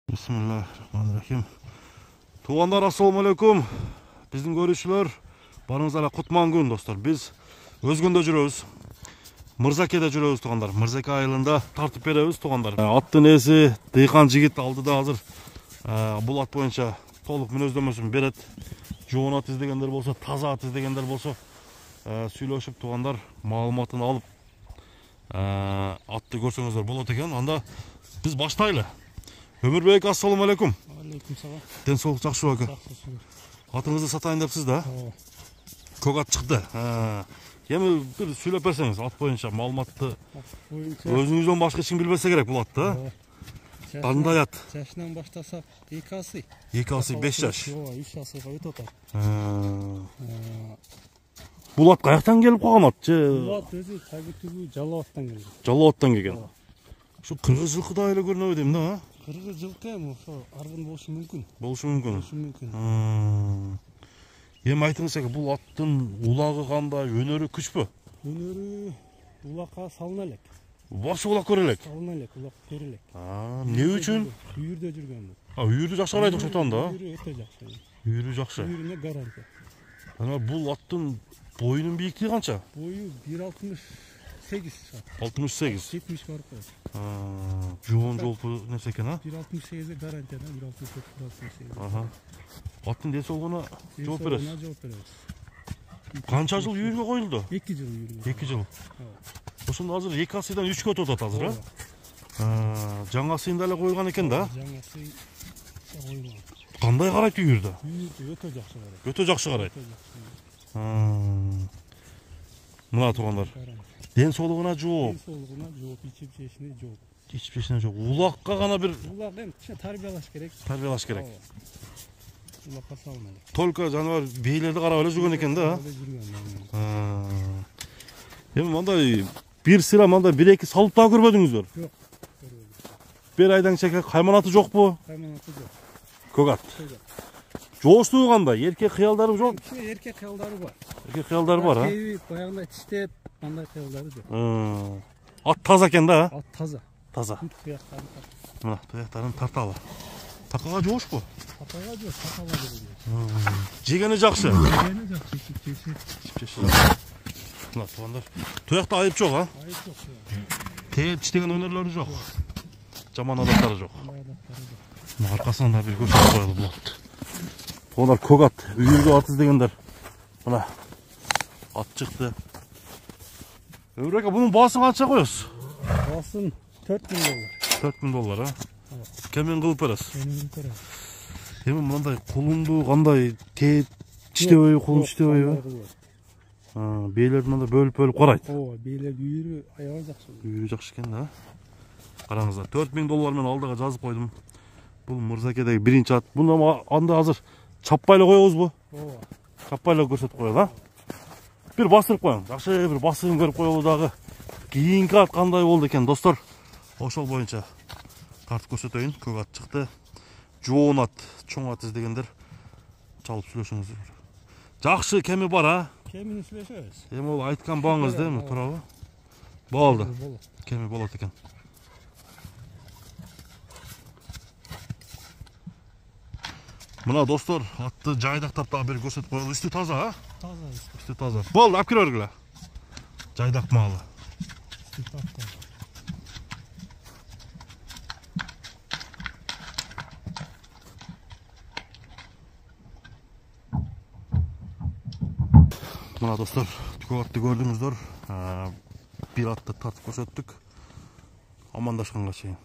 Bismillahirrahmanirrahim. Туғандар, ассалаумалейкум. Біздің көрушілер, барыңыздар құтман күн, достар. Біз өзгөнде жүрөбүз. Мырзакеде жүрөбүз, туғандар. Мырзаке айылында тартып беребиз, туғандар. Аттын ээси дыйкан жигит алдыда азыр. Бул ат боюнча толук мүнөздөмөсүн берет. Жоон ат издегендер болсо, таза ат издегендер болсо, сүйлөшүп туғандар, маалыматын алып атты көрсөңүздөр болот экен. Анда биз баштайлы. Өмүрбек, ассалаумалейкум. Алейкум салам. Ден соолук жакшы экен. Атыңызды сатайын депсиз да? Көк ат чыкты. Эми бир сүйлөп берсеңиз, ат боюнча маалыматты. Өзүңүздөн башка эч ким билбесе керек бул атты. Кандай ат? Жашынан баштасак 2 асый. 2 асый 5 жаш. 3 асыйга өтөт ат. Бул ат каяктан келип калган ат? Бул ат өзү Тагытүбү Жалалаттан келген. Жалалаттан келген. Ушу кыргыз жылкыда эле көрүнөбү дейм да? Кыргыз жылкы эми ошо аргын болушу мүмкүн. Болушу мүмкүн. Эми айтыңыз, бул аттын улагы кандай, өнөрү күчпү? Өнөрү улакка салына элек. Башы улак көрө элек. Салына элек, улак көрө элек. Эмне үчүн? Үйүрдө жүргөн. Үйүрдү жакшы карайт окшотон да? Үйүрү өтө жакшы. Үйүрү жакшы. Үйүрүнө гарантия. Бул аттын боюнун бийиктиги канча? Бою 1.68. 68. 70 барып калат. Жоон жолпу нерсе экен, 1.68 гарантияда 1.68. Аттын ден соолугуна жооп бересиз. Жооп беребиз. Канча жыл үйүргө коюлду? 2 жыл үйүргө. 2 жыл. Ошондо азыр 2 асыйдан 3кө өтүп атат азыр, Жаңы асыйында эле коюлган экен да? Жаңы асый коюлган. Кандай карайт үйүрдө? Үйүрдө өтө жакшы карайт. Өтө жакшы карайт. Мына туугандар. Ден соолугуна жооп. Ден соолугуна жооп, ичип жешине жооп. Ичип жешине жооп. Улакка гана бир улак эми тарбиялаш керек. Тарбиялаш керек. Улакка салына элек. Только жаныбар бейлерди карап эле жүргөн экен да? Эми мындай бир сыра мындай 1-2 салып да көрбөдүңүздөр? Жок. Бир айдан чеке кайманаты жокпу? Кайманаты жок. Көк ат. Жооштугу кандай? Эркек кыялдары жок? Эркек кыялдары бар. Эркек кыялдары бар, Кеби баягындай тиштеп, андай кыялдары жок. Ат таза экен да? Ат таза. Таза. Мына туяктарын тарталы. Такага жоошпу? Такага жок, такага жок. Жегени жакшы. Жегени жакшы, ичип жеши. Мына туугандар, туякта айып жок, Айып жок. Тээп чиштеген өнөрлөрү жок. Жаман адаттары жок. Мына аркасынан да бир көрсөтүп коелу бул ат. Туугандар, көк ат, үйүргө ат издегендер. Мына ат чыкты. Өмүрбек, бунун баасын канча коесуз? Баасын $4000. $4000, Кемин кылып бересиз? Кемин кылып беребиз. Эми мындай кулунду кандай тээп чиштебейби, кулун чиштебейби? Бейлерди мындай бөлүп карайт. Ооба, бейлерди үйүрү аябай жакшы. Үйүрү жакшы экен да. Караңыздар, $4000 менен алдыга жазып койдум. Бул Мырзакедеги биринчи ат. Буну анда азыр чаппай эле коебузбу? Ооба. Чаппай эле көрсөтүп коелу, Бир басырып коюң. Жакшы бир басырын көрүп коелу дагы. Кийинки ат кандай болду экен, достор? Ошол боюнча тартып көрсөтөйүн. Көк ат чыкты. Жоон ат, чоң ат издегендер чалып сүйлөшүңүздөр. Жакшы кеми бар, Кемини сүйлөшөбүз. Эми ол айткан бааңыз да, эми туурабы? Болду. Кеми болот экен. Мына достор, атты жайдактап дагы бир көрсөтүп коелу. Үстү таза, Таза. Үстү таза. Болду, алып кире бергиле. Жайдак маалы. Мына достор, көк атты көрдүңүздөр. Бир атты тартып көрсөттүк. Амандашканга чейин.